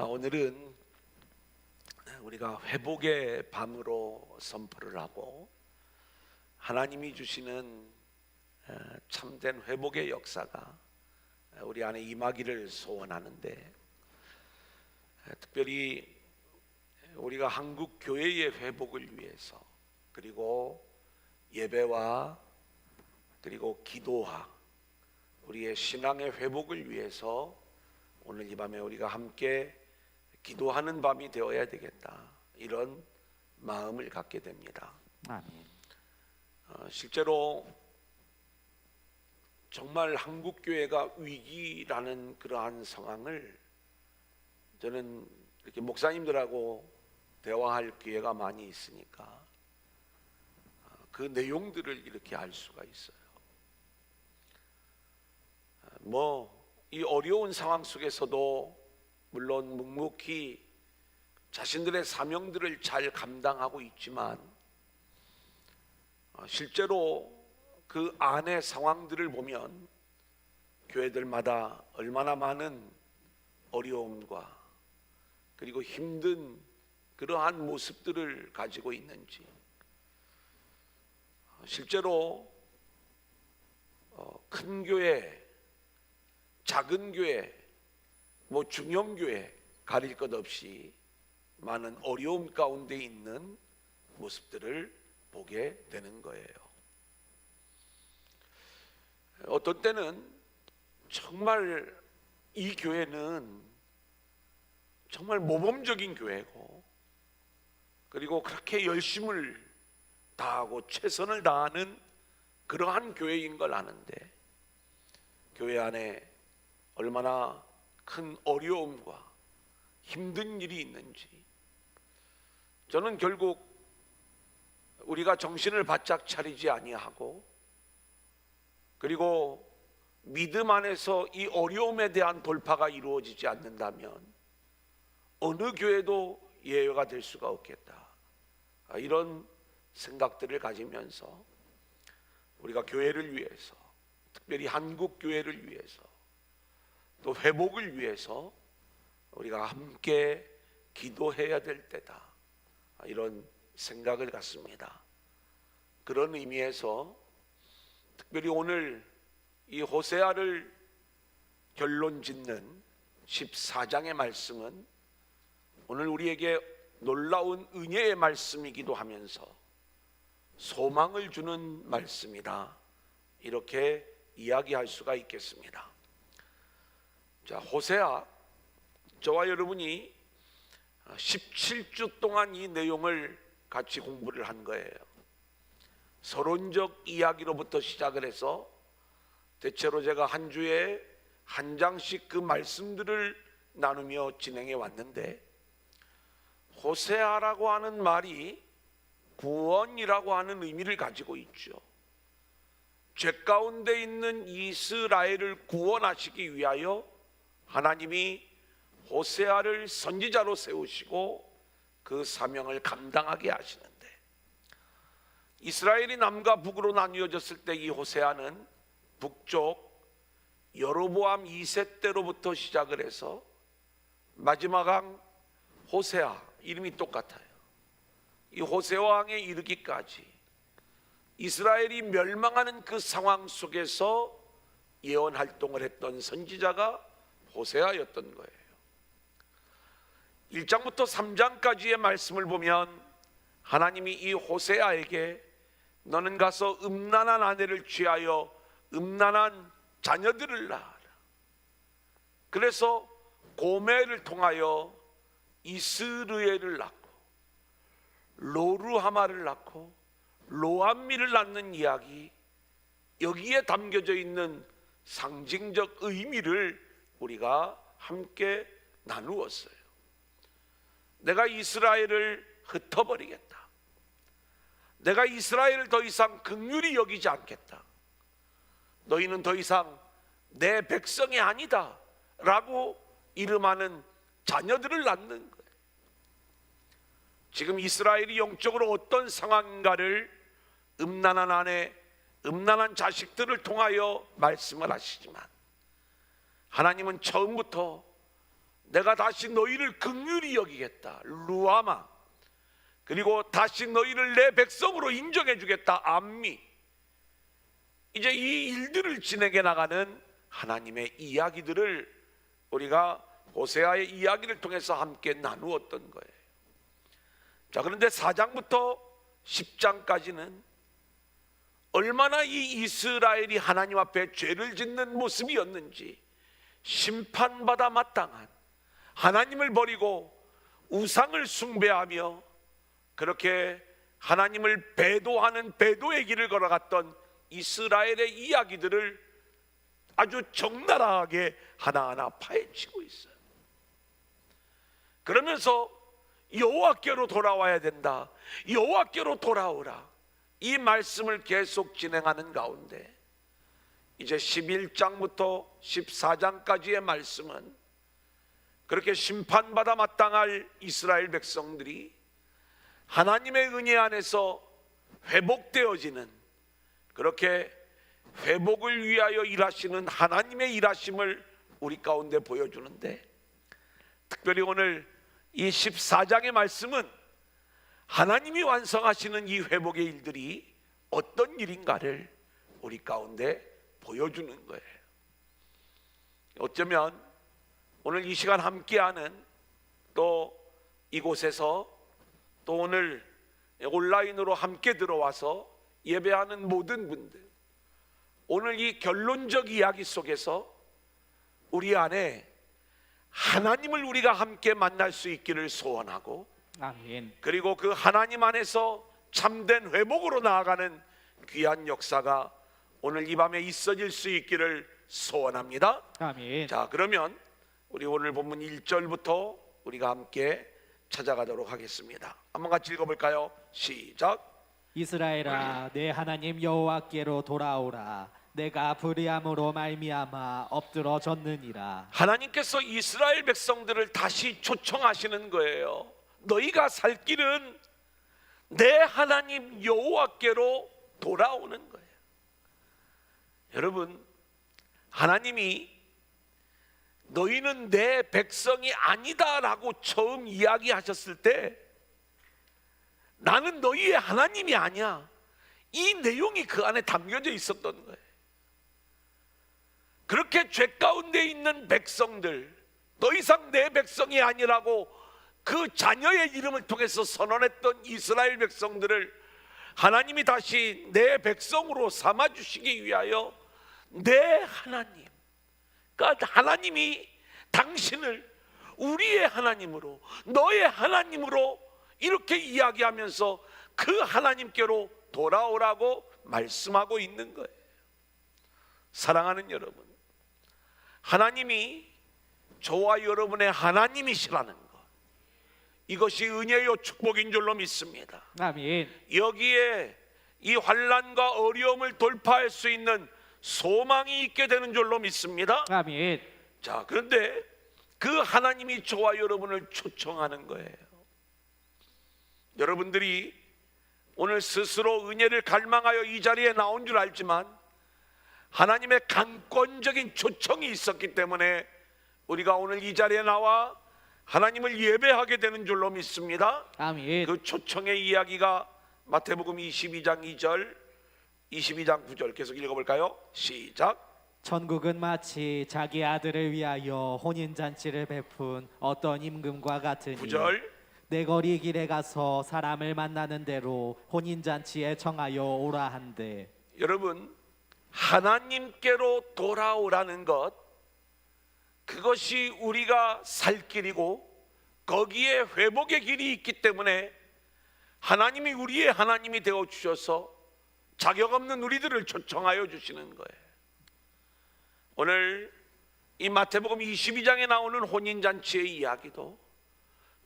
오늘은 우리가 회복의 밤으로 선포를 하고 하나님이 주시는 참된 회복의 역사가 우리 안에 임하기를 소원하는데, 특별히 우리가 한국 교회의 회복을 위해서, 그리고 예배와 그리고 기도와 우리의 신앙의 회복을 위해서 오늘 이 밤에 우리가 함께 기도하는 밤이 되어야 되겠다, 이런 마음을 갖게 됩니다. 아멘. 실제로 정말 한국 교회가 위기라는 그러한 상황을 저는 이렇게 목사님들하고 대화할 기회가 많이 있으니까 그 내용들을 이렇게 알 수가 있어요. 이 어려운 상황 속에서도 물론 묵묵히 자신들의 사명들을 잘 감당하고 있지만, 실제로 그 안의 상황들을 보면 교회들마다 얼마나 많은 어려움과 그리고 힘든 그러한 모습들을 가지고 있는지, 실제로 큰 교회, 작은 교회, 중형교회 가릴 것 없이 많은 어려움 가운데 있는 모습들을 보게 되는 거예요. 어떤 때는 정말 이 교회는 정말 모범적인 교회고, 그리고 그렇게 열심을 다하고 최선을 다하는 그러한 교회인 걸 아는데, 교회 안에 얼마나 큰 어려움과 힘든 일이 있는지, 저는 결국 우리가 정신을 바짝 차리지 아니하고, 그리고 믿음 안에서 이 어려움에 대한 돌파가 이루어지지 않는다면 어느 교회도 예외가 될 수가 없겠다, 이런 생각들을 가지면서 우리가 교회를 위해서, 특별히 한국 교회를 위해서, 또 회복을 위해서 우리가 함께 기도해야 될 때다, 이런 생각을 갖습니다. 그런 의미에서 특별히 오늘 이 호세아를 결론 짓는 14장의 말씀은 오늘 우리에게 놀라운 은혜의 말씀이기도 하면서 소망을 주는 말씀이다, 이렇게 이야기할 수가 있겠습니다. 자, 호세아, 저와 여러분이 17주 동안 이 내용을 같이 공부를 한 거예요. 서론적 이야기로부터 시작을 해서 대체로 제가 한 주에 한 장씩 그 말씀들을 나누며 진행해 왔는데, 호세아라고 하는 말이 구원이라고 하는 의미를 가지고 있죠. 죄 가운데 있는 이스라엘을 구원하시기 위하여 하나님이 호세아를 선지자로 세우시고 그 사명을 감당하게 하시는데, 이스라엘이 남과 북으로 나뉘어졌을 때 이 호세아는 북쪽 여로보암 2세 때로부터 시작을 해서 마지막 왕 호세아, 이름이 똑같아요. 이 호세아 왕에 이르기까지 이스라엘이 멸망하는 그 상황 속에서 예언 활동을 했던 선지자가 호세아였던 거예요. 1장부터 3장까지의 말씀을 보면 하나님이 이 호세아에게 너는 가서 음란한 아내를 취하여 음란한 자녀들을 낳아라. 그래서 고멜을 통하여 이스르엘을 낳고 로루하마를 낳고 로암미를 낳는 이야기, 여기에 담겨져 있는 상징적 의미를 우리가 함께 나누었어요. 내가 이스라엘을 흩어버리겠다. 내가 이스라엘을 더 이상 긍휼히 여기지 않겠다. 너희는 더 이상 내 백성이 아니다 라고 이름하는 자녀들을 낳는 거예요. 지금 이스라엘이 영적으로 어떤 상황인가를 음란한 아내, 음란한 자식들을 통하여 말씀을 하시지만, 하나님은 처음부터 내가 다시 너희를 긍휼히 여기겠다, 루아마. 그리고 다시 너희를 내 백성으로 인정해 주겠다, 암미. 이제 이 일들을 진행해 나가는 하나님의 이야기들을 우리가 호세아의 이야기를 통해서 함께 나누었던 거예요. 자, 그런데 4장부터 10장까지는 얼마나 이 이스라엘이 하나님 앞에 죄를 짓는 모습이었는지, 심판받아 마땅한, 하나님을 버리고 우상을 숭배하며 그렇게 하나님을 배도하는 배도의 길을 걸어갔던 이스라엘의 이야기들을 아주 적나라하게 하나하나 파헤치고 있어요. 그러면서 여호와께로 돌아와야 된다, 여호와께로 돌아오라, 이 말씀을 계속 진행하는 가운데 이제 11장부터 14장까지의 말씀은 그렇게 심판받아 마땅할 이스라엘 백성들이 하나님의 은혜 안에서 회복되어지는, 그렇게 회복을 위하여 일하시는 하나님의 일하심을 우리 가운데 보여주는데, 특별히 오늘 이 14장의 말씀은 하나님이 완성하시는 이 회복의 일들이 어떤 일인가를 우리 가운데 보여주는 거예요. 어쩌면 오늘 이 시간 함께하는, 또 이곳에서 또 오늘 온라인으로 함께 들어와서 예배하는 모든 분들, 오늘 이 결론적 이야기 속에서 우리 안에 하나님을 우리가 함께 만날 수 있기를 소원하고, 아멘. 그리고 그 하나님 안에서 참된 회복으로 나아가는 귀한 역사가 오늘 이 밤에 있어질 수 있기를 소원합니다. 아멘. 자, 그러면 우리 오늘 본문 1절부터 우리가 함께 찾아가도록 하겠습니다. 한번 같이 읽어볼까요? 시작. 이스라엘아, 내 하나님 여호와께로 돌아오라. 내가 불의함으로 말미암아 엎드러졌느니라. 하나님께서 이스라엘 백성들을 다시 초청하시는 거예요. 너희가 살 길은 내 하나님 여호와께로 돌아오는 거예요. 여러분, 하나님이 너희는 내 백성이 아니다라고 처음 이야기하셨을 때, 나는 너희의 하나님이 아니야, 이 내용이 그 안에 담겨져 있었던 거예요. 그렇게 죄 가운데 있는 백성들, 더 이상 내 백성이 아니라고 그 자녀의 이름을 통해서 선언했던 이스라엘 백성들을 하나님이 다시 내 백성으로 삼아주시기 위하여 내 하나님, 그러니까 하나님이 당신을 우리의 하나님으로, 너의 하나님으로 이렇게 이야기하면서 그 하나님께로 돌아오라고 말씀하고 있는 거예요. 사랑하는 여러분, 하나님이 저와 여러분의 하나님이시라는 것, 이것이 은혜요 축복인 줄로 믿습니다. 아멘. 여기에 이 환난과 어려움을 돌파할 수 있는 소망이 있게 되는 줄로 믿습니다. 아멘. 자, 그런데 그 하나님이 저와 여러분을 초청하는 거예요. 여러분들이 오늘 스스로 은혜를 갈망하여 이 자리에 나온 줄 알지만 하나님의 강권적인 초청이 있었기 때문에 우리가 오늘 이 자리에 나와 하나님을 예배하게 되는 줄로 믿습니다. 아멘. 그 초청의 이야기가 마태복음 22장 2절, 22장 9절 계속 읽어볼까요? 시작. 천국은 마치 자기 아들을 위하여 혼인잔치를 베푼 어떤 임금과 같으니 9절. 내 거리 길에 가서 사람을 만나는 대로 혼인잔치에 청하여 오라 한대. 여러분, 하나님께로 돌아오라는 것, 그것이 우리가 살 길이고 거기에 회복의 길이 있기 때문에 하나님이 우리의 하나님이 되어 주셔서 자격 없는 우리들을 초청하여 주시는 거예요. 오늘 이 마태복음 22장에 나오는 혼인잔치의 이야기도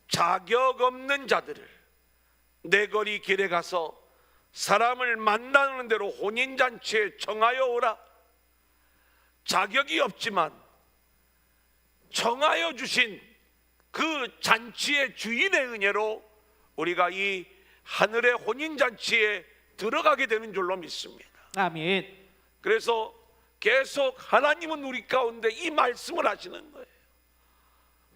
자격 없는 자들을 내 거리 길에 가서 사람을 만나는 대로 혼인잔치에 청하여 오라, 자격이 없지만 청하여 주신 그 잔치의 주인의 은혜로 우리가 이 하늘의 혼인잔치에 들어가게 되는 줄로 믿습니다. 아멘. 그래서 계속 하나님은 우리 가운데 이 말씀을 하시는 거예요.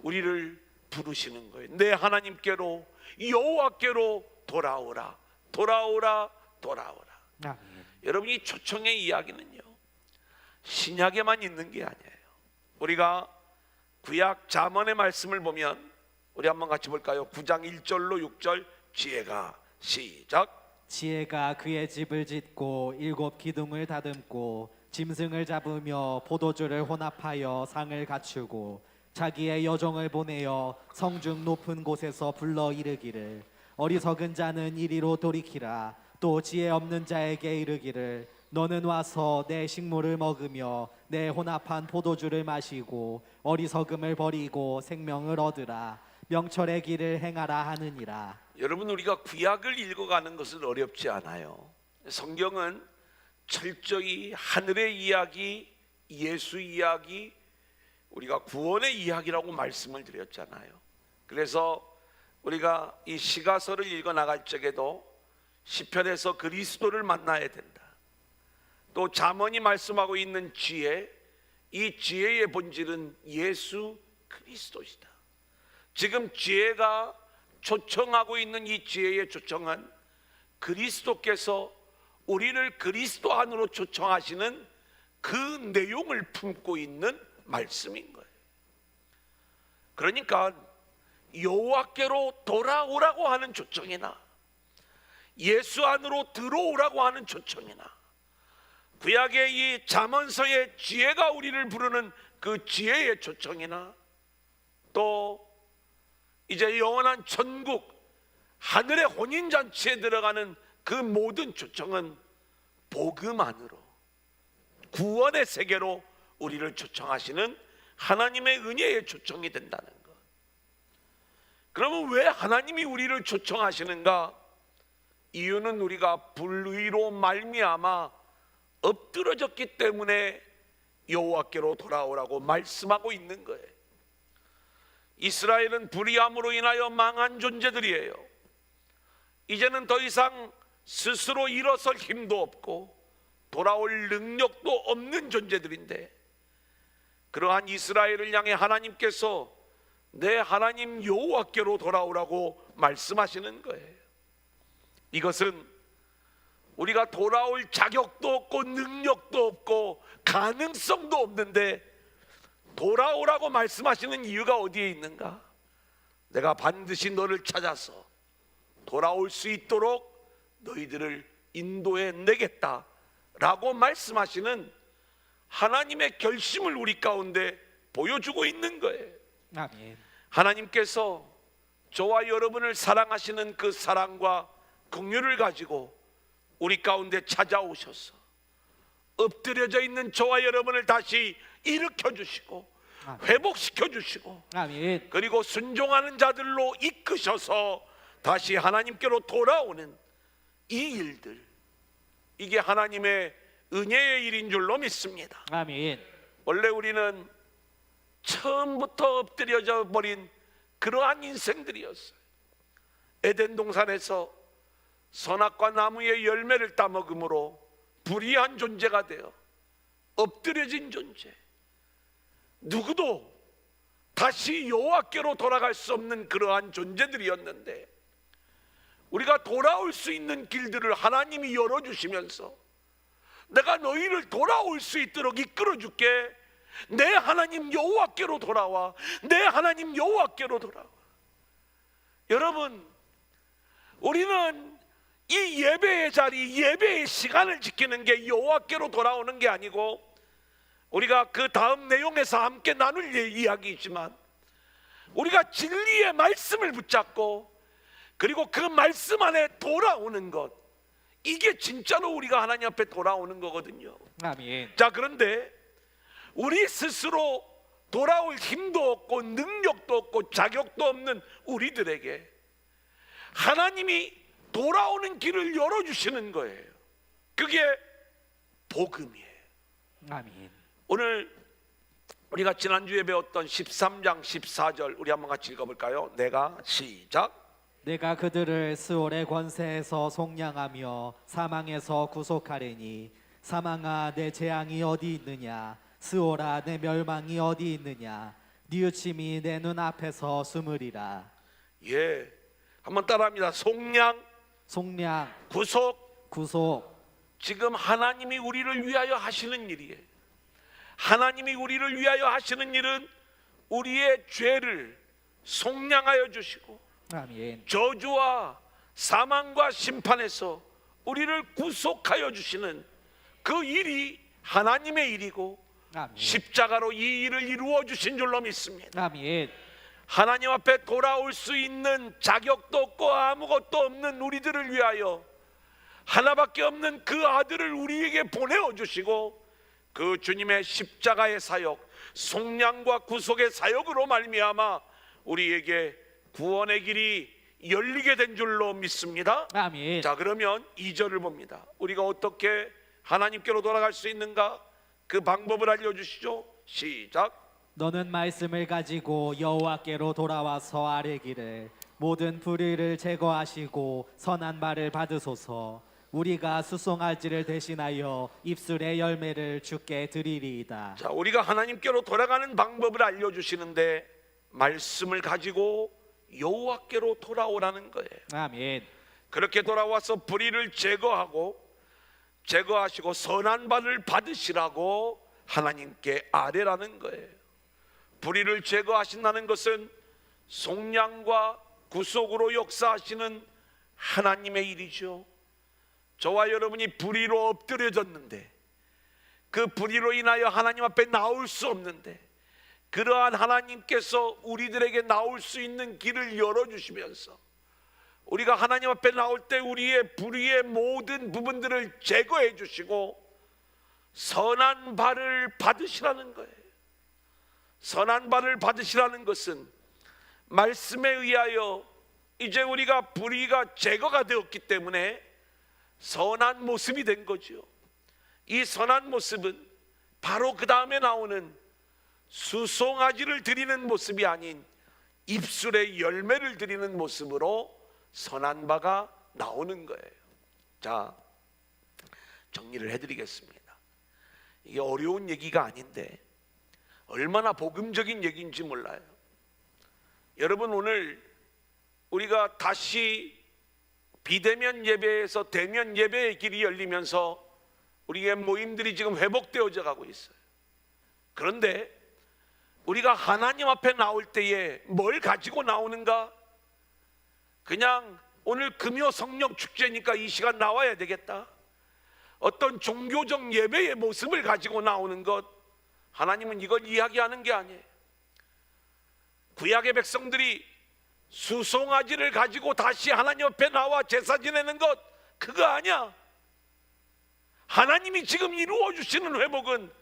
우리를 부르시는 거예요. 내 하나님께로, 여호와께로 돌아오라, 돌아오라, 돌아오라. 아멘. 여러분, 이 초청의 이야기는요, 신약에만 있는 게 아니에요. 우리가 구약 잠언의 말씀을 보면, 우리 한번 같이 볼까요? 9장 1절로 6절, 지혜가, 시작. 지혜가 그의 집을 짓고 7 기둥을 다듬고 짐승을 잡으며 포도주를 혼합하여 상을 갖추고 자기의 여종을 보내어 성중 높은 곳에서 불러 이르기를 어리석은 자는 이리로 돌이키라. 또 지혜 없는 자에게 이르기를 너는 와서 내 식물을 먹으며 내 혼합한 포도주를 마시고 어리석음을 버리고 생명을 얻으라. 명철의 길을 행하라 하느니라. 여러분, 우리가 구약을 읽어가는 것은 어렵지 않아요. 성경은 철저히 하늘의 이야기, 예수 이야기, 우리가 구원의 이야기라고 말씀을 드렸잖아요. 그래서 우리가 이 시가서를 읽어 나갈 적에도 시편에서 그리스도를 만나야 된다. 또 잠언이 말씀하고 있는 지혜, 이 지혜의 본질은 예수 그리스도시다. 지금 지혜가 초청하고 있는 이 지혜의 초청은 그리스도께서 우리를 그리스도 안으로 초청하시는 그 내용을 품고 있는 말씀인 거예요. 그러니까 여호와께로 돌아오라고 하는 초청이나 예수 안으로 들어오라고 하는 초청이나 구약의 이 잠언서의 지혜가 우리를 부르는 그 지혜의 초청이나 또 이제 영원한 천국 하늘의 혼인잔치에 들어가는 그 모든 초청은 복음 안으로 구원의 세계로 우리를 초청하시는 하나님의 은혜의 초청이 된다는 것. 그러면 왜 하나님이 우리를 초청하시는가? 이유는 우리가 불의로 말미암아 엎드러졌기 때문에 여호와께로 돌아오라고 말씀하고 있는 거예요. 이스라엘은 불의함으로 인하여 망한 존재들이에요. 이제는 더 이상 스스로 일어설 힘도 없고 돌아올 능력도 없는 존재들인데, 그러한 이스라엘을 향해 하나님께서 내 하나님 여호와께로 돌아오라고 말씀하시는 거예요. 이것은 우리가 돌아올 자격도 없고 능력도 없고 가능성도 없는데 돌아오라고 말씀하시는 이유가 어디에 있는가? 내가 반드시 너를 찾아서 돌아올 수 있도록 너희들을 인도해 내겠다 라고 말씀하시는 하나님의 결심을 우리 가운데 보여주고 있는 거예요. 아멘. 하나님께서 저와 여러분을 사랑하시는 그 사랑과 긍휼을 가지고 우리 가운데 찾아오셔서 엎드려져 있는 저와 여러분을 다시 일으켜 주시고 회복시켜 주시고 아멘. 그리고 순종하는 자들로 이끄셔서 다시 하나님께로 돌아오는 이 일들, 이게 하나님의 은혜의 일인 줄로 믿습니다. 아멘. 원래 우리는 처음부터 엎드려져 버린 그러한 인생들이었어요. 에덴 동산에서 선악과 나무의 열매를 따먹음으로 불의한 존재가 되어 엎드려진 존재, 누구도 다시 여호와께로 돌아갈 수 없는 그러한 존재들이었는데, 우리가 돌아올 수 있는 길들을 하나님이 열어주시면서 내가 너희를 돌아올 수 있도록 이끌어줄게, 내 하나님 여호와께로 돌아와, 내 하나님 여호와께로 돌아와. 여러분, 우리는 이 예배의 자리, 예배의 시간을 지키는 게 여호와께로 돌아오는 게 아니고, 우리가 그 다음 내용에서 함께 나눌 이야기이지만, 우리가 진리의 말씀을 붙잡고 그리고 그 말씀 안에 돌아오는 것, 이게 진짜로 우리가 하나님 앞에 돌아오는 거거든요. 아멘. 자, 그런데 우리 스스로 돌아올 힘도 없고 능력도 없고 자격도 없는 우리들에게 하나님이 돌아오는 길을 열어주시는 거예요. 그게 복음이에요. 아멘. 오늘 우리가 지난주에 배웠던 13장 14절 우리 한번 같이 읽어볼까요? 내가 시작. 내가 그들을 스올의 권세에서 속량하며 사망에서 구속하리니 사망아 내 재앙이 어디 있느냐, 스올아 내 멸망이 어디 있느냐. 뉘우침이 내 눈앞에서 숨으리라. 예, 한번 따라합니다. 속량, 속량, 구속. 구속. 지금 하나님이 우리를 위하여 하시는 일이에요. 하나님이 우리를 위하여 하시는 일은 우리의 죄를 속량하여 주시고 아멘. 저주와 사망과 심판에서 우리를 구속하여 주시는 그 일이 하나님의 일이고 아멘. 십자가로 이 일을 이루어 주신 줄로 믿습니다. 아멘. 하나님 앞에 돌아올 수 있는 자격도 없고 아무것도 없는 우리들을 위하여 하나밖에 없는 그 아들을 우리에게 보내어 주시고 그 주님의 십자가의 사역, 속량과 구속의 사역으로 말미암아 우리에게 구원의 길이 열리게 된 줄로 믿습니다. 아멘. 자, 그러면 2절을 봅니다. 우리가 어떻게 하나님께로 돌아갈 수 있는가? 그 방법을 알려주시죠. 시작. 너는 말씀을 가지고 여호와께로 돌아와서 아뢰기를 모든 불의를 제거하시고 선한 말을 받으소서. 우리가 수송아지를 대신하여 입술의 열매를 주께 드리리이다. 자, 우리가 하나님께로 돌아가는 방법을 알려주시는데 말씀을 가지고 여호와께로 돌아오라는 거예요. 아멘. 그렇게 돌아와서 불의를 제거하시고 선한 바를 받으시라고 하나님께 아뢰라는 거예요. 불의를 제거하신다는 것은 속량과 구속으로 역사하시는 하나님의 일이죠. 저와 여러분이 불의로 엎드려졌는데 그 불의로 인하여 하나님 앞에 나올 수 없는데 그러한 하나님께서 우리들에게 나올 수 있는 길을 열어주시면서 우리가 하나님 앞에 나올 때 우리의 불의의 모든 부분들을 제거해 주시고 선한 바를 받으시라는 거예요. 선한 바를 받으시라는 것은 말씀에 의하여 이제 우리가 불의가 제거가 되었기 때문에 선한 모습이 된 거죠. 이 선한 모습은 바로 그 다음에 나오는 수송아지를 드리는 모습이 아닌 입술의 열매를 드리는 모습으로 선한 바가 나오는 거예요. 자, 정리를 해드리겠습니다. 이게 어려운 얘기가 아닌데 얼마나 복음적인 얘기인지 몰라요. 여러분, 오늘 우리가 다시 비대면 예배에서 대면 예배의 길이 열리면서 우리의 모임들이 지금 회복되어져 가고 있어요. 그런데 우리가 하나님 앞에 나올 때에 뭘 가지고 나오는가? 그냥 오늘 금요 성령 축제니까 이 시간 나와야 되겠다, 어떤 종교적 예배의 모습을 가지고 나오는 것, 하나님은 이걸 이야기하는 게 아니에요. 구약의 백성들이 수송아지를 가지고 다시 하나님 앞에 나와 제사 지내는 것, 그거 아니야. 하나님이 지금 이루어 주시는 회복은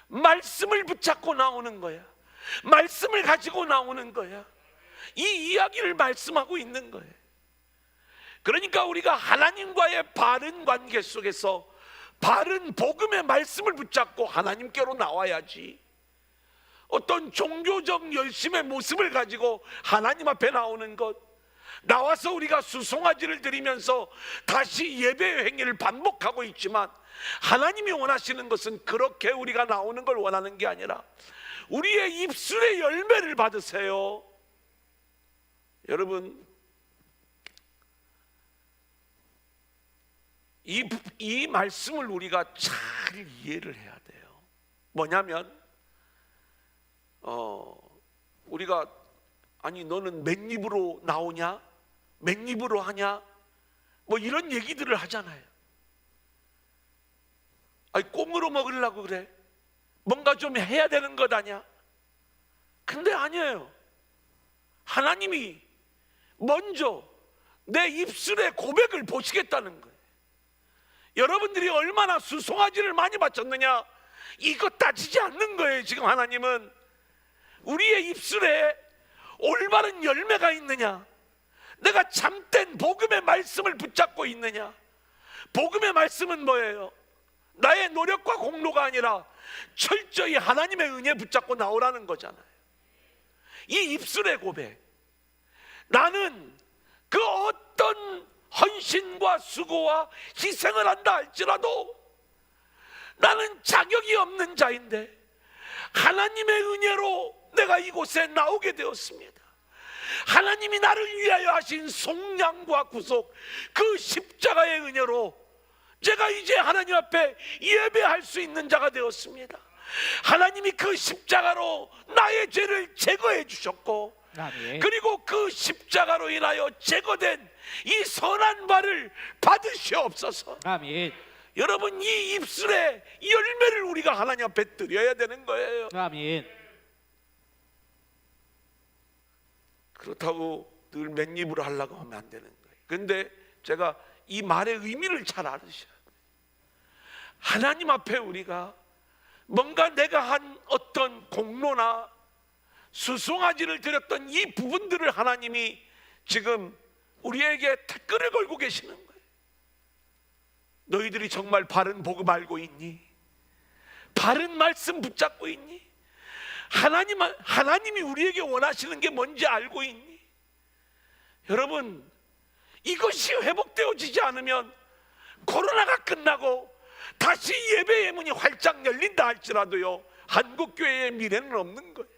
말씀을 붙잡고 나오는 거야. 말씀을 가지고 나오는 거야. 이 이야기를 말씀하고 있는 거예요. 그러니까 우리가 하나님과의 바른 관계 속에서 바른 복음의 말씀을 붙잡고 하나님께로 나와야지, 어떤 종교적 열심의 모습을 가지고 하나님 앞에 나오는 것, 나와서 우리가 수송아지를 드리면서 다시 예배의 행위를 반복하고 있지만 하나님이 원하시는 것은 그렇게 우리가 나오는 걸 원하는 게 아니라 우리의 입술의 열매를 받으세요. 여러분, 이 말씀을 우리가 잘 이해를 해야 돼요. 뭐냐면 우리가 아니 너는 맨입으로 나오냐? 맨입으로 하냐? 뭐 이런 얘기들을 하잖아요. 아니 꽁으로 먹으려고 그래? 뭔가 좀 해야 되는 것 아니야? 근데 아니에요. 하나님이 먼저 내 입술의 고백을 보시겠다는 거예요. 여러분들이 얼마나 수송아지를 많이 바쳤느냐, 이거 따지지 않는 거예요. 지금 하나님은 우리의 입술에 올바른 열매가 있느냐, 내가 참된 복음의 말씀을 붙잡고 있느냐. 복음의 말씀은 뭐예요? 나의 노력과 공로가 아니라 철저히 하나님의 은혜 붙잡고 나오라는 거잖아요. 이 입술의 고백, 나는 그 어떤 헌신과 수고와 희생을 한다 할지라도 나는 자격이 없는 자인데 하나님의 은혜로 내가 이곳에 나오게 되었습니다. 하나님이 나를 위하여 하신 속량과 구속, 그 십자가의 은혜로 제가 이제 하나님 앞에 예배할 수 있는 자가 되었습니다. 하나님이 그 십자가로 나의 죄를 제거해 주셨고, 아멘. 그리고 그 십자가로 인하여 제거된 이 선한 바를 받으시옵소서. 아멘. 여러분, 이 입술의 열매를 우리가 하나님 앞에 드려야 되는 거예요. 아멘. 그렇다고 늘 맨입으로 하려고 하면 안 되는 거예요. 근데 제가 이 말의 의미를 잘 알으셔야 돼요. 하나님 앞에 우리가 뭔가 내가 한 어떤 공로나 수송아지를 드렸던 이 부분들을 하나님이 지금 우리에게 댓글을 걸고 계시는 거예요. 너희들이 정말 바른 복음 알고 있니? 바른 말씀 붙잡고 있니? 하나님이 우리에게 원하시는 게 뭔지 알고 있니? 여러분, 이것이 회복되어지지 않으면 코로나가 끝나고 다시 예배의 문이 활짝 열린다 할지라도요, 한국교회의 미래는 없는 거예요.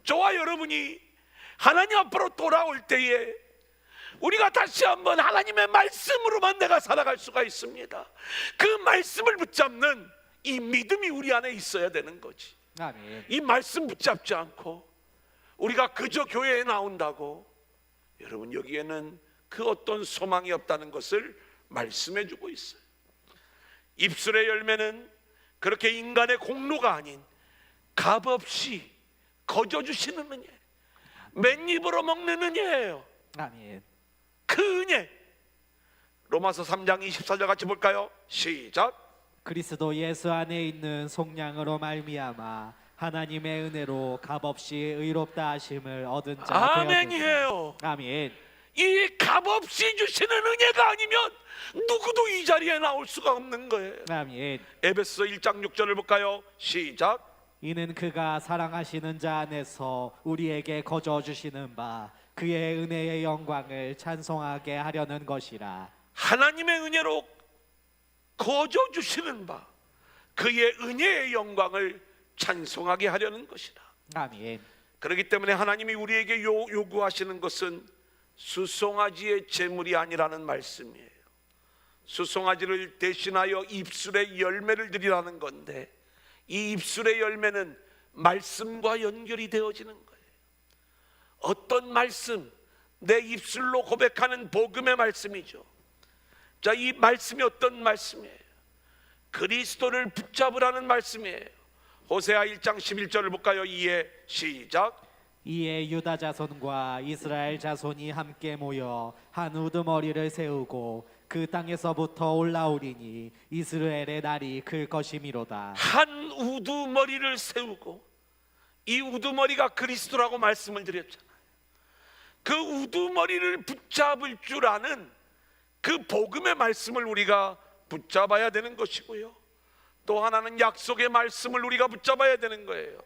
저와 여러분이 하나님 앞으로 돌아올 때에 우리가 다시 한번 하나님의 말씀으로만 내가 살아갈 수가 있습니다. 그 말씀을 붙잡는 이 믿음이 우리 안에 있어야 되는 거지. 아멘. 이 말씀 붙잡지 않고 우리가 그저 교회에 나온다고, 여러분, 여기에는 그 어떤 소망이 없다는 것을 말씀해 주고 있어요. 입술의 열매는 그렇게 인간의 공로가 아닌 값없이 거저주시는 은혜, 맨입으로 먹는 은혜예요. 아멘. 그 은혜, 로마서 3장 24절 같이 볼까요? 시작. 그리스도 예수 안에 있는 속량으로 말미암아 하나님의 은혜로 값없이 의롭다 하심을 얻은 자 되었느니라. 아멘이에요. 아멘. 이 값없이 주시는 은혜가 아니면 누구도 이 자리에 나올 수가 없는 거예요. 아멘. 에베소 1장 6절을 볼까요? 시작. 이는 그가 사랑하시는 자 안에서 우리에게 거저 주시는 바 그의 은혜의 영광을 찬송하게 하려는 것이라. 하나님의 은혜로 거저 주시는 바 그의 은혜의 영광을 찬송하게 하려는 것이라. 아멘. 그렇기 때문에 하나님이 우리에게 요구하시는 것은 수송아지의 제물이 아니라는 말씀이에요. 수송아지를 대신하여 입술의 열매를 드리라는 건데, 이 입술의 열매는 말씀과 연결이 되어지는 거예요. 어떤 말씀? 내 입술로 고백하는 복음의 말씀이죠. 자, 이 말씀이 어떤 말씀이에요? 그리스도를 붙잡으라는 말씀이에요. 호세아 1장 11절을 볼까요? 이에 시작. 이에 유다 자손과 이스라엘 자손이 함께 모여 한 우두머리를 세우고 그 땅에서부터 올라오리니 이스라엘의 날이 클 것이미로다. 한 우두머리를 세우고, 이 우두머리가 그리스도라고 말씀을 드렸잖아요. 그 우두머리를 붙잡을 줄 아는 그 복음의 말씀을 우리가 붙잡아야 되는 것이고요, 또 하나는 약속의 말씀을 우리가 붙잡아야 되는 거예요.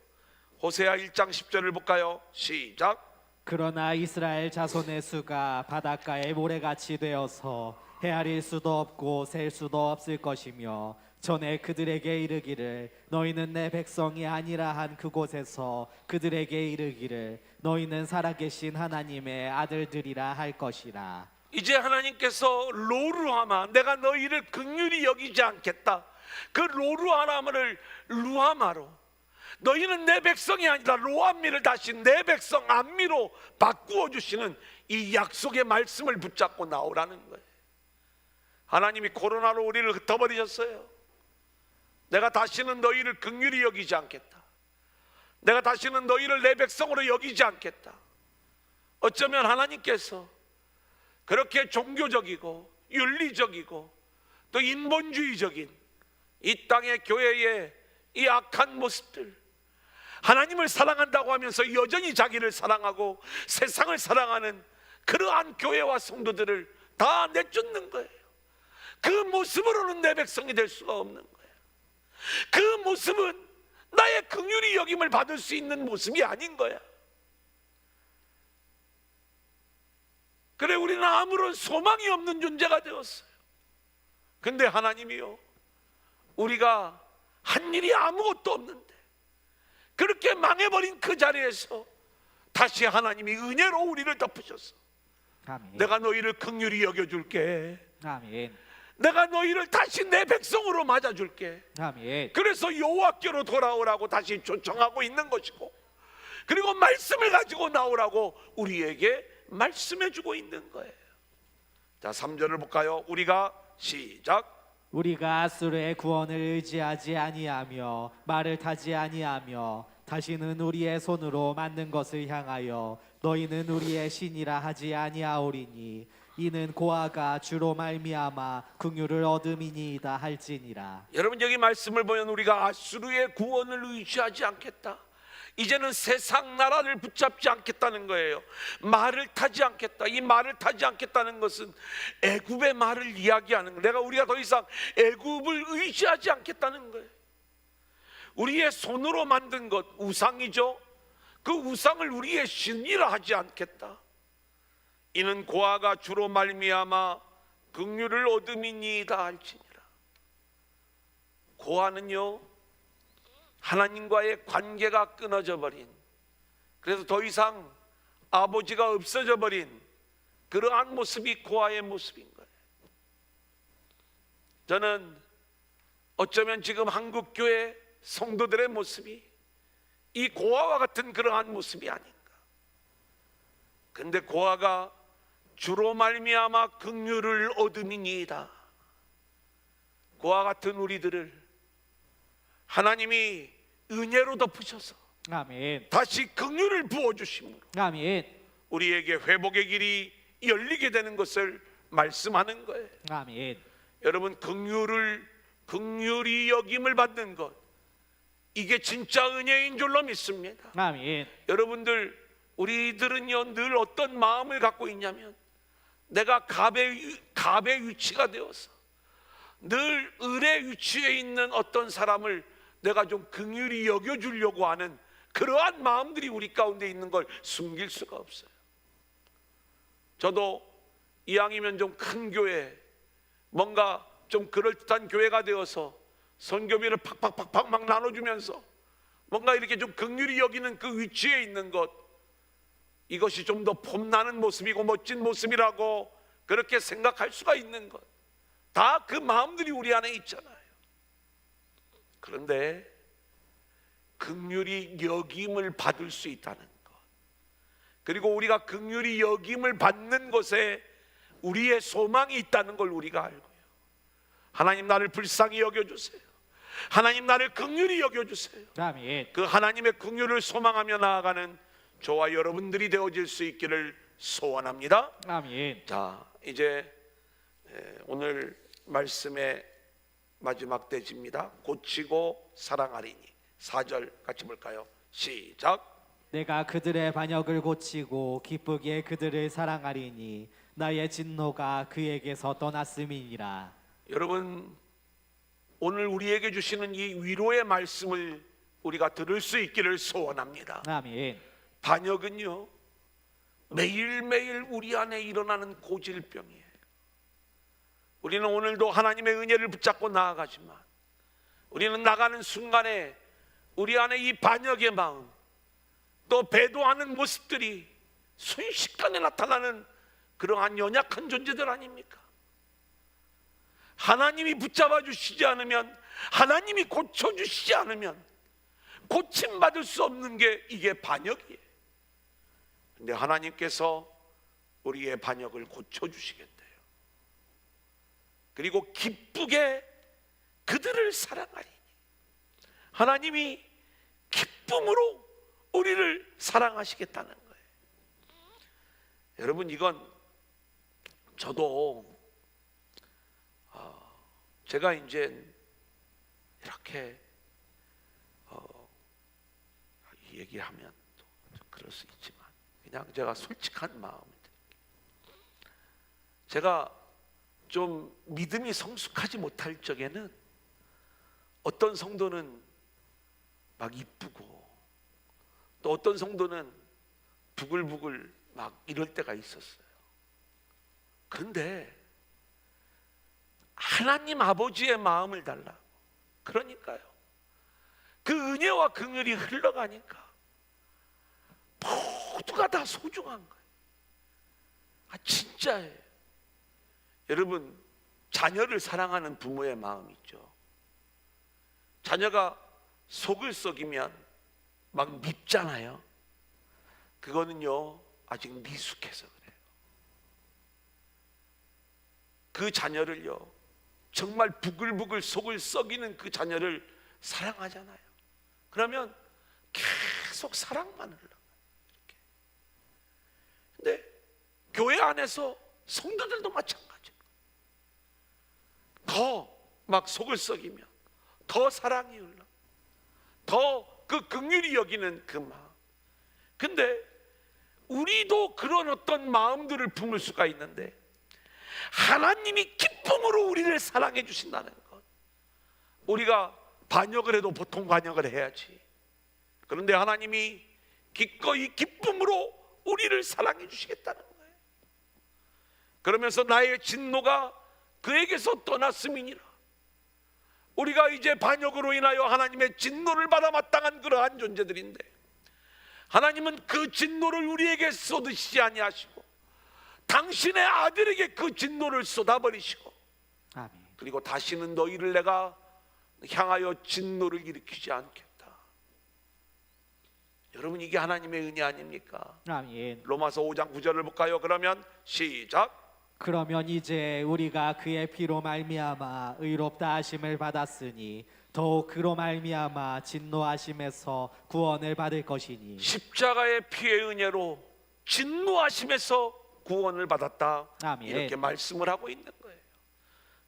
호세아 1장 10절을 볼까요? 시작. 그러나 이스라엘 자손의 수가 바닷가의 모래같이 되어서 헤아릴 수도 없고 셀 수도 없을 것이며, 전에 그들에게 이르기를 너희는 내 백성이 아니라 한 그곳에서 그들에게 이르기를 너희는 살아계신 하나님의 아들들이라 할 것이라. 이제 하나님께서 로루하마, 내가 너희를 긍휼히 여기지 않겠다, 그 로루하마를 루하마로, 너희는 내 백성이 아니라 로암미를 다시 내 백성 암미로 바꾸어 주시는 이 약속의 말씀을 붙잡고 나오라는 거예요. 하나님이 코로나로 우리를 흩어버리셨어요. 내가 다시는 너희를 긍휼히 여기지 않겠다, 내가 다시는 너희를 내 백성으로 여기지 않겠다. 어쩌면 하나님께서 그렇게 종교적이고 윤리적이고 또 인본주의적인 이 땅의 교회의 이 악한 모습들, 하나님을 사랑한다고 하면서 여전히 자기를 사랑하고 세상을 사랑하는 그러한 교회와 성도들을 다 내쫓는 거예요. 그 모습으로는 내 백성이 될 수가 없는 거예요. 그 모습은 나의 긍휼히 여김을 받을 수 있는 모습이 아닌 거야. 그래, 우리는 아무런 소망이 없는 존재가 되었어요. 근데 하나님이요, 우리가 한 일이 아무것도 없는데 그렇게 망해버린 그 자리에서 다시 하나님이 은혜로 우리를 덮으셨어. 아멘. 내가 너희를 긍휼히 여겨줄게. 아멘. 내가 너희를 다시 내 백성으로 맞아줄게. 아멘. 그래서 여호와께로 돌아오라고 다시 초청하고 있는 것이고, 그리고 말씀을 가지고 나오라고 우리에게 말씀해주고 있는 거예요. 자, 3절을 볼까요? 우리가 시작. 우리가 수르의 구원을 의지하지 아니하며 말을 타지 아니하며 다시는 우리의 손으로 만든 것을 향하여 너희는 우리의 신이라 하지 아니하오리니 이는 고아가 주로 말미암아 긍휼을 얻음이니이다 할지니라. 여러분, 여기 말씀을 보면 우리가 아수르의 구원을 의지하지 않겠다, 이제는 세상 나라를 붙잡지 않겠다는 거예요. 말을 타지 않겠다. 이 말을 타지 않겠다는 것은 애굽의 말을 이야기하는 거예요. 우리가 더 이상 애굽을 의지하지 않겠다는 거예요. 우리의 손으로 만든 것, 우상이죠. 그 우상을 우리의 신이라 하지 않겠다. 이는 고아가 주로 말미암아 긍휼을 얻음이니이다 할지니라. 고아는요, 하나님과의 관계가 끊어져 버린, 그래서 더 이상 아버지가 없어져 버린 그러한 모습이 고아의 모습인 거예요. 저는 어쩌면 지금 한국교회 성도들의 모습이 이 고아와 같은 그러한 모습이 아닌가. 근데 고아가 주로 말미암아 긍휼을 얻음이니이다. 고아 같은 우리들을 하나님이 은혜로 덮으셔서 아멘. 다시 긍휼을 부어주심으로 아멘. 우리에게 회복의 길이 열리게 되는 것을 말씀하는 거예요. 아멘. 여러분, 긍휼히 여김을 받는 것, 이게 진짜 은혜인 줄로 믿습니다. 아멘. 여러분들, 우리들은요 늘 어떤 마음을 갖고 있냐면, 내가 갑의 위치가 되어서 늘 을의 위치에 있는 어떤 사람을 내가 좀 긍휼히 여겨주려고 하는 그러한 마음들이 우리 가운데 있는 걸 숨길 수가 없어요. 저도 이왕이면 좀 큰 교회, 뭔가 좀 그럴듯한 교회가 되어서 선교비를 팍팍팍팍 막 나눠주면서 뭔가 이렇게 좀 긍휼히 여기는 그 위치에 있는 것, 이것이 좀 더 폼나는 모습이고 멋진 모습이라고 그렇게 생각할 수가 있는 것, 다 그 마음들이 우리 안에 있잖아요. 그런데 긍휼히 여김을 받을 수 있다는 것, 그리고 우리가 긍휼히 여김을 받는 것에 우리의 소망이 있다는 걸 우리가 알고요. 하나님, 나를 불쌍히 여겨주세요. 하나님, 나를 긍휼히 여겨주세요. 아멘. 그 하나님의 긍휼을 소망하며 나아가는 저와 여러분들이 되어질 수 있기를 소원합니다. 아멘. 자, 이제 오늘 말씀의 마지막 대지입니다. 고치고 사랑하리니. 4절 같이 볼까요? 시작. 내가 그들의 반역을 고치고 기쁘게 그들을 사랑하리니 나의 진노가 그에게서 떠났음이니라. 여러분, 오늘 우리에게 주시는 이 위로의 말씀을 우리가 들을 수 있기를 소원합니다. 아멘. 반역은요, 매일매일 우리 안에 일어나는 고질병이에요. 우리는 오늘도 하나님의 은혜를 붙잡고 나아가지만, 우리는 나가는 순간에 우리 안에 이 반역의 마음, 또 배도하는 모습들이 순식간에 나타나는 그러한 연약한 존재들 아닙니까? 하나님이 붙잡아 주시지 않으면, 하나님이 고쳐주시지 않으면 고침받을 수 없는 게 이게 반역이에요. 근데 하나님께서 우리의 반역을 고쳐주시겠대요. 그리고 기쁘게 그들을 사랑하리니, 하나님이 기쁨으로 우리를 사랑하시겠다는 거예요. 여러분, 이건 저도 제가 이제 이렇게 이 얘기하면 또 그럴 수 있지만, 그냥 제가 솔직한 마음을 드릴게요. 제가 좀 믿음이 성숙하지 못할 적에는 어떤 성도는 막 이쁘고, 또 어떤 성도는 부글부글 막 이럴 때가 있었어요. 그런데 하나님 아버지의 마음을 달라고, 그러니까요, 그 은혜와 긍휼이 흘러가니까 모두가 다 소중한 거예요. 진짜예요. 여러분, 자녀를 사랑하는 부모의 마음 있죠. 자녀가 속을 썩이면 막 밉잖아요. 그거는요 아직 미숙해서 그래요. 그 자녀를요 정말 부글부글 속을 썩이는 그 자녀를 사랑하잖아요. 그러면 계속 사랑만 흘러가요. 근데 교회 안에서 성도들도 마찬가지예요. 더 막 속을 썩이면 더 사랑이 흘러, 더 그 긍휼히 여기는 그 마음. 근데 우리도 그런 어떤 마음들을 품을 수가 있는데 하나님이 기쁨으로 우리를 사랑해 주신다는 것, 우리가 반역을 해도 보통 반역을 해야지. 그런데 하나님이 기꺼이 기쁨으로 우리를 사랑해 주시겠다는 거예요. 그러면서 나의 진노가 그에게서 떠났음이니라. 우리가 이제 반역으로 인하여 하나님의 진노를 받아 마땅한 그러한 존재들인데 하나님은 그 진노를 우리에게 쏟으시지 아니하시고 당신의 아들에게 그 진노를 쏟아버리시고, 아멘. 그리고 다시는 너희를 내가 향하여 진노를 일으키지 않겠다. 여러분, 이게 하나님의 은혜 아닙니까? 아멘. 로마서 5장 9절을 볼까요? 그러면 시작. 그러면 이제 우리가 그의 피로 말미암아 의롭다 하심을 받았으니 더욱 그로 말미암아 진노하심에서 구원을 받을 것이니. 십자가의 피의 은혜로 진노하심에서 구원을 받았다. 아멘. 이렇게 말씀을 하고 있는 거예요.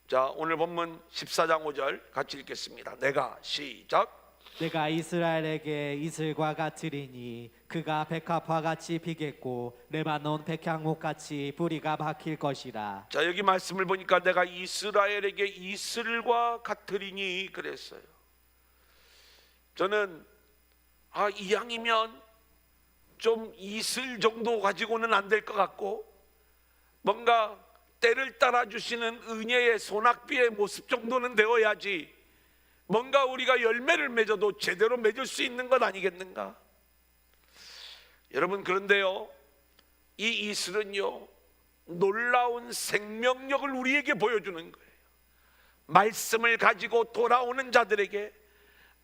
자, 오늘 본문 14장 5절 같이 읽겠습니다. 내가 시작. 내가 이스라엘에게 이슬과 같으리니 그가 백합화 같이 피겠고 레바논 백향목 같이 뿌리가 박힐 것이라. 자, 여기 말씀을 보니까 내가 이스라엘에게 이슬과 같으리니 그랬어요. 저는 이왕이면 좀 이슬 정도 가지고는 안 될 것 같고 뭔가 때를 따라 주시는 은혜의 소낙비의 모습 정도는 되어야지 뭔가 우리가 열매를 맺어도 제대로 맺을 수 있는 것 아니겠는가? 여러분, 그런데요 이 이슬은요 놀라운 생명력을 우리에게 보여주는 거예요. 말씀을 가지고 돌아오는 자들에게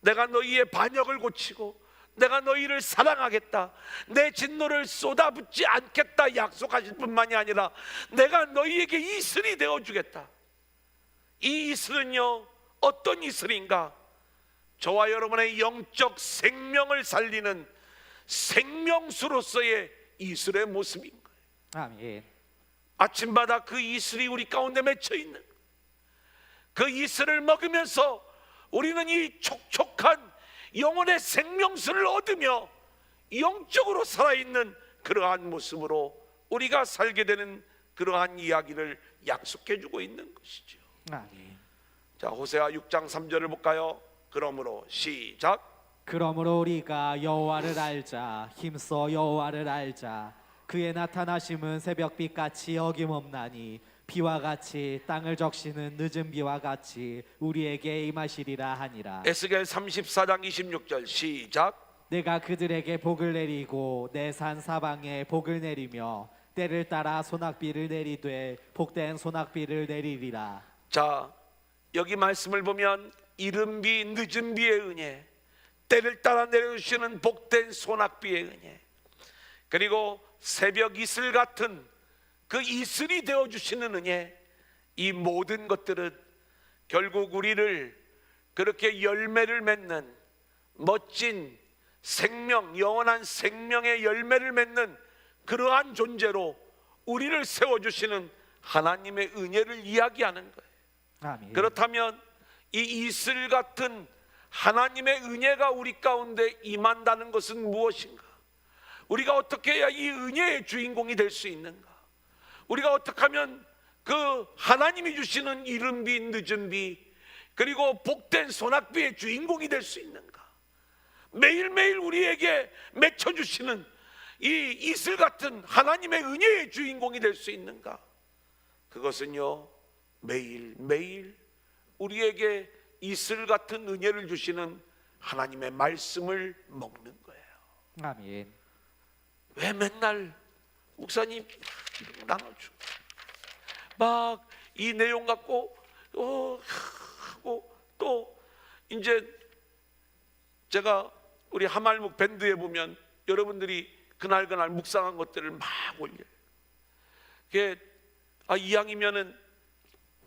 내가 너희의 반역을 고치고 내가 너희를 사랑하겠다, 내 진노를 쏟아붓지 않겠다 약속하실 뿐만이 아니라 내가 너희에게 이슬이 되어주겠다. 이 이슬은요 어떤 이슬인가? 저와 여러분의 영적 생명을 살리는 생명수로서의 이슬의 모습인 거예요. 아멘. 아침마다 그 이슬이 우리 가운데 맺혀 있는, 그 이슬을 먹으면서 우리는 이 촉촉한 영혼의 생명수를 얻으며 영적으로 살아있는 그러한 모습으로 우리가 살게 되는 그러한 이야기를 약속해주고 있는 것이죠. 아멘. 자, 호세아 6장 3절을 볼까요? 그러므로 시작. 그러므로 우리가 여호와를 알자, 힘써 여호와를 알자. 그의 나타나심은 새벽빛 같이 어김없나니 비와 같이 땅을 적시는 늦은 비와 같이 우리에게 임하시리라 하니라. 에스겔 34장 26절 시작. 내가 그들에게 복을 내리고 내 산 사방에 복을 내리며 때를 따라 소낙비를 내리되 복된 소낙비를 내리리라. 자, 여기 말씀을 보면 이른 비 늦은 비의 은혜, 때를 따라 내려주시는 복된 소낙비의 은혜, 그리고 새벽 이슬 같은 그 이슬이 되어주시는 은혜, 이 모든 것들은 결국 우리를 그렇게 열매를 맺는 멋진 생명, 영원한 생명의 열매를 맺는 그러한 존재로 우리를 세워주시는 하나님의 은혜를 이야기하는 거예요. 아멘. 그렇다면 이 이슬 같은 하나님의 은혜가 우리 가운데 임한다는 것은 무엇인가? 우리가 어떻게 해야 이 은혜의 주인공이 될 수 있는가? 우리가 어떻게 하면 그 하나님이 주시는 이른 비 늦은 비 그리고 복된 소낙비의 주인공이 될 수 있는가? 매일매일 우리에게 맺혀주시는 이 이슬 같은 하나님의 은혜의 주인공이 될 수 있는가? 그것은요 매일매일 우리에게 이슬 같은 은혜를 주시는 하나님의 말씀을 먹는 거예요. 아멘. 왜 맨날 목사님 나눠줘 막 이 내용 갖고 하고 또 이제 제가 우리 하말묵 밴드에 보면 여러분들이 그날 묵상한 것들을 막 올려요. 그게 이왕이면은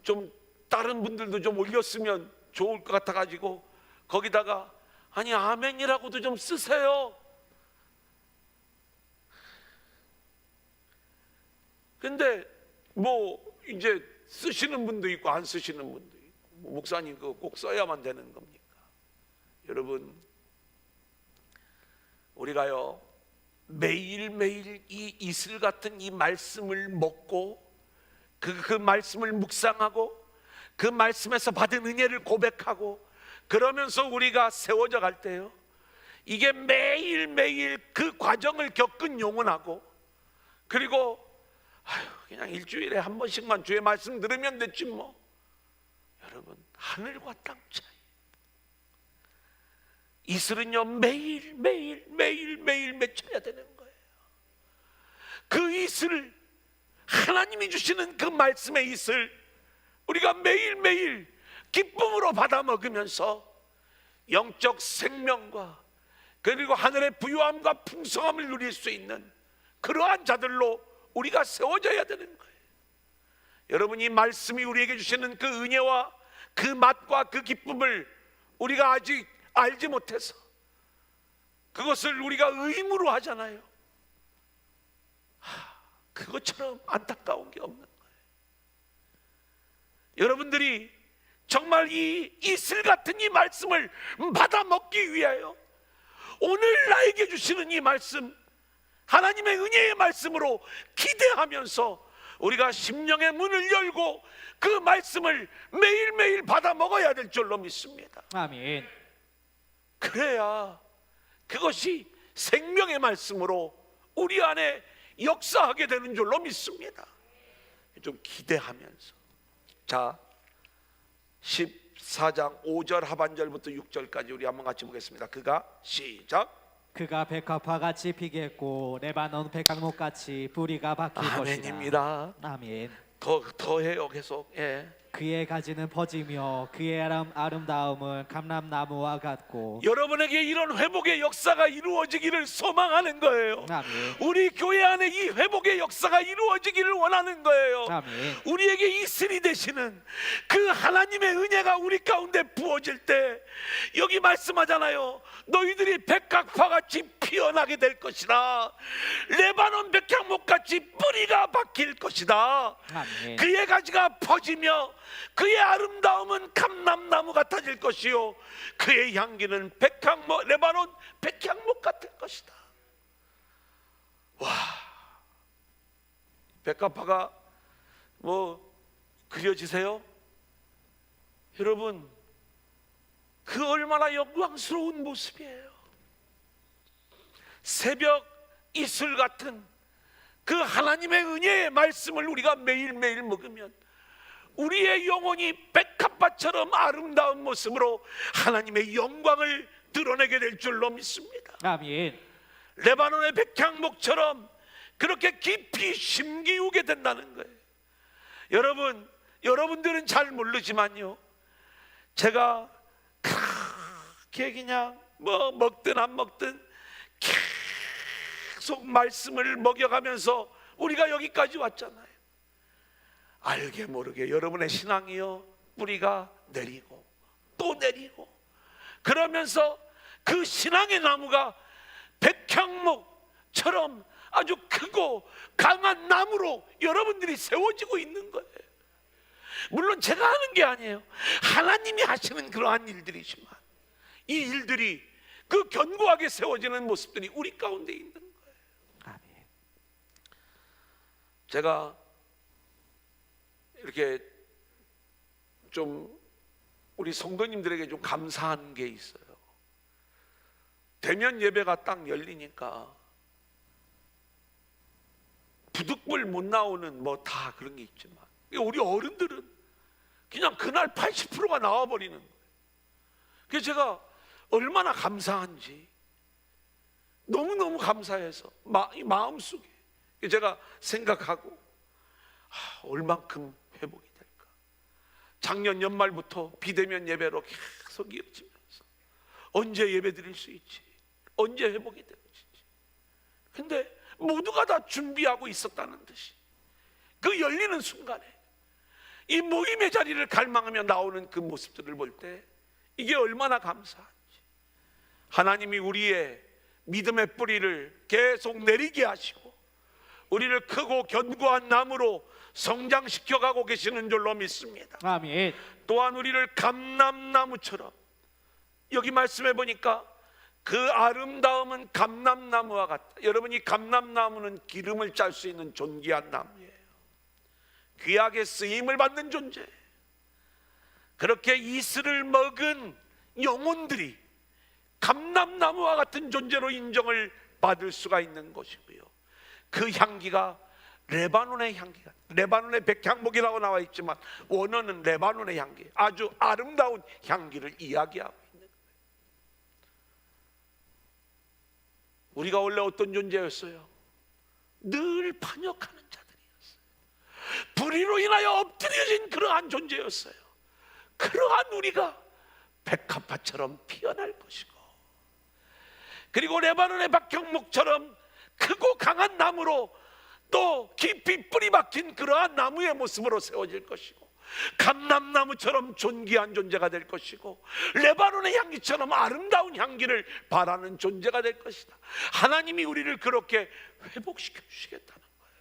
좀 다른 분들도 좀 올렸으면 좋을 것 같아 가지고 거기다가 아니 아멘이라고도 좀 쓰세요. 근데 뭐 이제 쓰시는 분도 있고 안 쓰시는 분도 있고 목사님 그거 꼭 써야만 되는 겁니까? 여러분 우리가요 매일매일 이 이슬 같은 이 말씀을 먹고 그 말씀을 묵상하고 그 말씀에서 받은 은혜를 고백하고 그러면서 우리가 세워져 갈 때요 이게 매일매일 그 과정을 겪은 영혼하고 그리고 그냥 일주일에 한 번씩만 주의 말씀 들으면 됐지 뭐. 여러분 하늘과 땅 차이. 이슬은요 매일 맺혀야 되는 거예요. 그 이슬을 하나님이 주시는 그 말씀의 이슬 우리가 매일매일 기쁨으로 받아 먹으면서 영적 생명과 그리고 하늘의 부유함과 풍성함을 누릴 수 있는 그러한 자들로 우리가 세워져야 되는 거예요. 여러분 이 말씀이 우리에게 주시는 그 은혜와 그 맛과 그 기쁨을 우리가 아직 알지 못해서 그것을 우리가 의무로 하잖아요. 그것처럼 안타까운 게 없는 거예요. 여러분들이 정말 이 이슬 같은 이 말씀을 받아 먹기 위하여 오늘 나에게 주시는 이 말씀 하나님의 은혜의 말씀으로 기대하면서 우리가 심령의 문을 열고 그 말씀을 매일매일 받아 먹어야 될 줄로 믿습니다. 아멘. 그래야 그것이 생명의 말씀으로 우리 안에 역사하게 되는 줄로 믿습니다. 좀 기대하면서 자 14장 5절 하반절부터 6절까지 우리 한번 같이 보겠습니다. 그가 시작 그가 백합화 같이 피겠고 레바논 백향목 같이 뿌리가 박힐 것이다. 아멘입니다. 아멘. 더 해요 계속. 예. 그의 가지는 퍼지며 그의 아름다움은 감람나무와 같고. 여러분에게 이런 회복의 역사가 이루어지기를 소망하는 거예요. 아멘. 우리 교회 안에 이 회복의 역사가 이루어지기를 원하는 거예요. 아멘. 우리에게 이슬이 되시는 그 하나님의 은혜가 우리 가운데 부어질 때 여기 말씀하잖아요. 너희들이 백합화같이 피어나게 될 것이다. 레바논 백향목같이 뿌리가 박힐 것이다. 아멘. 그의 가지가 퍼지며 그의 아름다움은 감람나무 같아질 것이요 그의 향기는 레바논 백향목 같을 것이다. 와, 백합화가 뭐 그려지세요? 여러분 그 얼마나 영광스러운 모습이에요. 새벽 이슬 같은 그 하나님의 은혜의 말씀을 우리가 매일매일 먹으면 우리의 영혼이 백합화처럼 아름다운 모습으로 하나님의 영광을 드러내게 될 줄로 믿습니다. 아멘. 레바논의 백향목처럼 그렇게 깊이 심기우게 된다는 거예요. 여러분들은 잘 모르지만요 제가 그렇게 그냥 뭐 먹든 안 먹든 계속 말씀을 먹여가면서 우리가 여기까지 왔잖아요. 알게 모르게 여러분의 신앙이요 뿌리가 내리고 또 내리고 그러면서 그 신앙의 나무가 백향목처럼 아주 크고 강한 나무로 여러분들이 세워지고 있는 거예요. 물론 제가 하는 게 아니에요. 하나님이 하시는 그러한 일들이지만 이 일들이 그 견고하게 세워지는 모습들이 우리 가운데 있는 거예요. 아멘. 제가 이렇게 좀 우리 성도님들에게 좀 감사한 게 있어요. 대면 예배가 딱 열리니까 부득불 못 나오는 뭐 다 그런 게 있지만 우리 어른들은 그냥 그날 80%가 나와버리는 거예요. 그래서 제가 얼마나 감사한지 너무너무 감사해서 마음속에 제가 생각하고 얼만큼 회복이 될까. 작년 연말부터 비대면 예배로 계속 이어지면서 언제 예배 드릴 수 있지, 언제 회복이 되는지. 근데 모두가 다 준비하고 있었다는 듯이 그 열리는 순간에 이 모임의 자리를 갈망하며 나오는 그 모습들을 볼 때 이게 얼마나 감사한지. 하나님이 우리의 믿음의 뿌리를 계속 내리게 하시고 우리를 크고 견고한 나무로 성장시켜가고 계시는 줄로 믿습니다. 아멘. 또한 우리를 감람나무처럼, 여기 말씀해 보니까 그 아름다움은 감람나무와 같다. 여러분, 이 감람나무는 기름을 짤 수 있는 존귀한 나무예요. 귀하게 쓰임을 받는 존재. 그렇게 이슬을 먹은 영혼들이 감람나무와 같은 존재로 인정을 받을 수가 있는 것이고요. 그 향기가 레바논의 향기가, 레바논의 백향목이라고 나와 있지만 원어는 레바논의 향기, 아주 아름다운 향기를 이야기하고 있는 거예요. 우리가 원래 어떤 존재였어요? 늘 반역하는 자들이었어요. 불의로 인하여 엎드려진 그러한 존재였어요. 그러한 우리가 백합화처럼 피어날 것이고, 그리고 레바논의 백향목처럼 크고 강한 나무로 또 깊이 뿌리 박힌 그러한 나무의 모습으로 세워질 것이고, 감람나무처럼 존귀한 존재가 될 것이고, 레바논의 향기처럼 아름다운 향기를 바라는 존재가 될 것이다. 하나님이 우리를 그렇게 회복시켜 주시겠다는 거예요.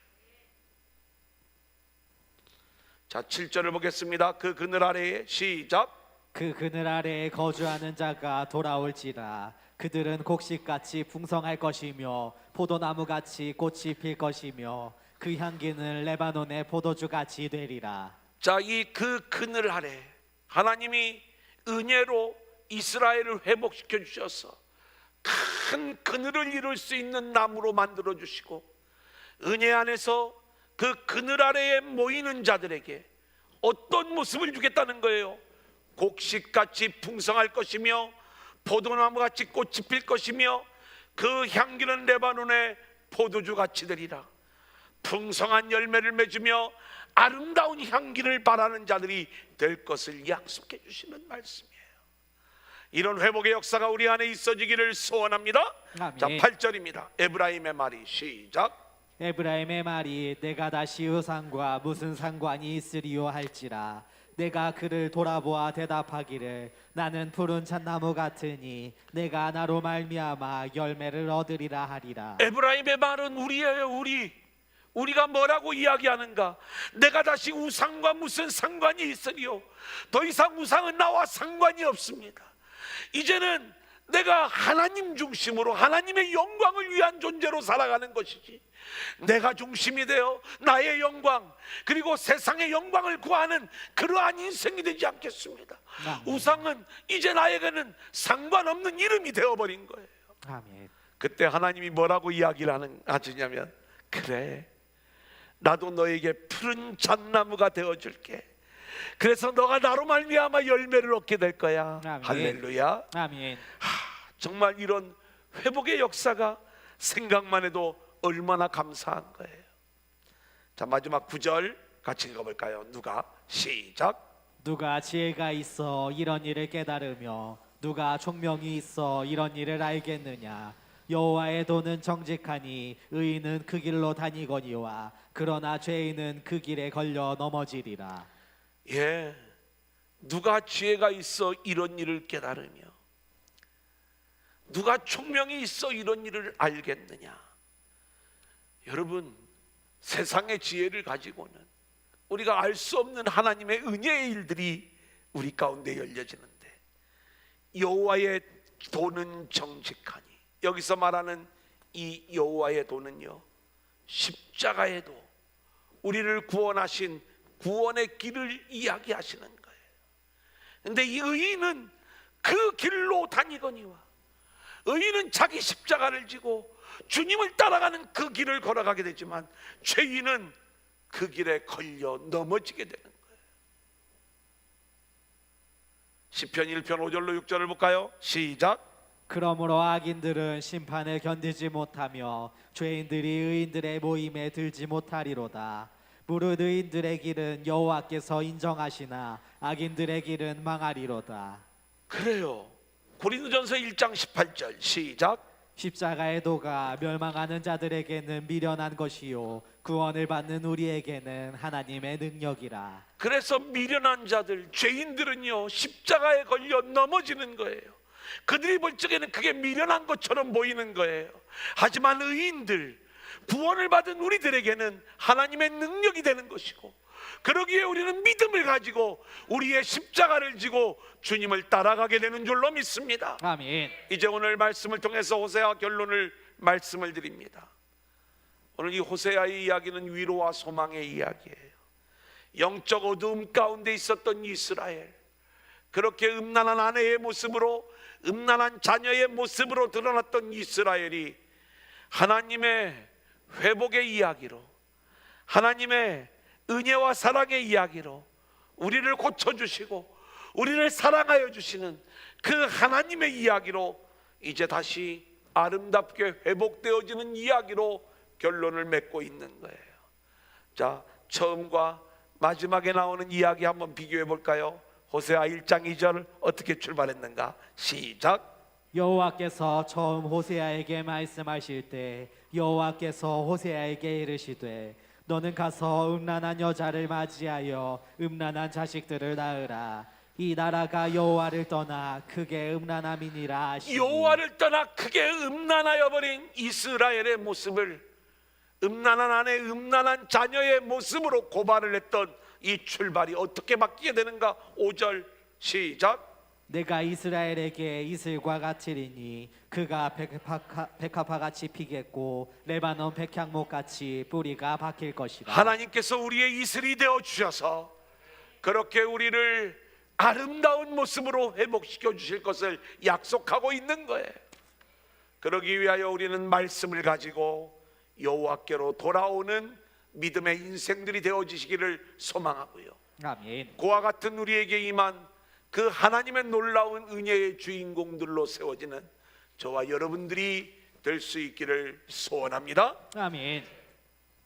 자, 7절을 보겠습니다. 그 그늘 아래에, 시작. 그 그늘 아래에 거주하는 자가 돌아올지라. 그들은 곡식같이 풍성할 것이며 포도나무같이 꽃이 필 것이며 그 향기는 레바논의 포도주같이 되리라. 자, 이 그 그늘 아래 하나님이 은혜로 이스라엘을 회복시켜 주셔서 큰 그늘을 이룰 수 있는 나무로 만들어 주시고, 은혜 안에서 그 그늘 아래에 모이는 자들에게 어떤 모습을 주겠다는 거예요? 곡식같이 풍성할 것이며 포도나무같이 꽃이 필 것이며 그 향기는 레바논의 포도주같이 되리라. 풍성한 열매를 맺으며 아름다운 향기를 바라는 자들이 될 것을 약속해 주시는 말씀이에요. 이런 회복의 역사가 우리 안에 있어지기를 소원합니다. 아멘. 자, 8절입니다. 에브라임의 말이, 시작. 에브라임의 말이 내가 다시 우상과 무슨 상관이 있으리요 할지라. 내가 그를 돌아보아 대답하기를 나는 푸른 잣나무 같으니 내가 나로 말미암아 열매를 얻으리라 하리라. 에브라임의 말은 우리예요. 우리가 뭐라고 이야기하는가? 내가 다시 우상과 무슨 상관이 있으리요? 더 이상 우상은 나와 상관이 없습니다. 이제는 내가 하나님 중심으로 하나님의 영광을 위한 존재로 살아가는 것이지, 내가 중심이 되어 나의 영광 그리고 세상의 영광을 구하는 그러한 인생이 되지 않겠습니다. 우상은 이제 나에게는 상관없는 이름이 되어버린 거예요. 아멘. 그때 하나님이 뭐라고 이야기를 하시냐면, 그래, 나도 너에게 푸른 잣나무가 되어줄게. 그래서 너가 나로 말미암아 열매를 얻게 될 거야. 아멘. 할렐루야. 아멘. 정말 이런 회복의 역사가 생각만 해도 얼마나 감사한 거예요. 자, 마지막 9절 같이 읽어볼까요? 누가, 시작. 누가 지혜가 있어 이런 일을 깨달으며 누가 총명이 있어 이런 일을 알겠느냐. 여호와의 도는 정직하니 의인은 그 길로 다니거니와 그러나 죄인은 그 길에 걸려 넘어지리라. 예, 누가 지혜가 있어 이런 일을 깨달으며 누가 총명이 있어 이런 일을 알겠느냐. 여러분, 세상의 지혜를 가지고는 우리가 알 수 없는 하나님의 은혜의 일들이 우리 가운데 열려지는데, 여호와의 도는 정직하니, 여기서 말하는 이 여호와의 도는요, 십자가의 도, 우리를 구원하신 구원의 길을 이야기하시는 거예요. 근데 이 의인은 그 길로 다니거니와, 의인은 자기 십자가를 지고 주님을 따라가는 그 길을 걸어가게 되지만, 죄인은 그 길에 걸려 넘어지게 되는 거예요. 시편 1편 5절로 6절을 볼까요? 시작. 그러므로 악인들은 심판을 견디지 못하며 죄인들이 의인들의 모임에 들지 못하리로다. 무릇 의인들의 길은 여호와께서 인정하시나 악인들의 길은 망하리로다. 그래요. 고린도전서 1장 18절 시작. 십자가의 도가 멸망하는 자들에게는 미련한 것이요 구원을 받는 우리에게는 하나님의 능력이라. 그래서 미련한 자들, 죄인들은요 십자가에 걸려 넘어지는 거예요. 그들이 볼 적에는 그게 미련한 것처럼 보이는 거예요. 하지만 의인들, 구원을 받은 우리들에게는 하나님의 능력이 되는 것이고, 그러기에 우리는 믿음을 가지고 우리의 십자가를 지고 주님을 따라가게 되는 줄로 믿습니다. 아멘. 이제 오늘 말씀을 통해서 호세아 결론을 말씀을 드립니다. 오늘 이 호세아의 이야기는 위로와 소망의 이야기예요. 영적 어두움 가운데 있었던 이스라엘, 그렇게 음란한 아내의 모습으로, 음란한 자녀의 모습으로 드러났던 이스라엘이 하나님의 회복의 이야기로, 하나님의 은혜와 사랑의 이야기로 우리를 고쳐주시고 우리를 사랑하여 주시는 그 하나님의 이야기로 이제 다시 아름답게 회복되어지는 이야기로 결론을 맺고 있는 거예요. 자, 처음과 마지막에 나오는 이야기 한번 비교해 볼까요? 호세아 1장 2절 어떻게 출발했는가? 시작. 여호와께서 처음 호세아에게 말씀하실 때 여호와께서 호세아에게 이르시되 너는 가서 음란한 여자를 맞이하여 음란한 자식들을 낳으라. 이 나라가 여호와를 떠나 크게 음란함이니라 하시니. 여호와를 떠나 크게 음란하여 버린 이스라엘의 모습을 음란한 아내, 음란한 자녀의 모습으로 고발을 했던 이 출발이 어떻게 바뀌게 되는가? 5절 시작. 내가 이스라엘에게 이슬과 같으리니 그가 백합화 같이 피겠고 레바논 백향목 같이 뿌리가 박힐 것이라. 하나님께서 우리의 이슬이 되어 주셔서 그렇게 우리를 아름다운 모습으로 회복시켜 주실 것을 약속하고 있는 거예요. 그러기 위하여 우리는 말씀을 가지고 여호와께로 돌아오는 믿음의 인생들이 되어지시기를 소망하고요, 아멘. 그와 같은 우리에게 임한 그 하나님의 놀라운 은혜의 주인공들로 세워지는 저와 여러분들이 될 수 있기를 소원합니다. 아멘.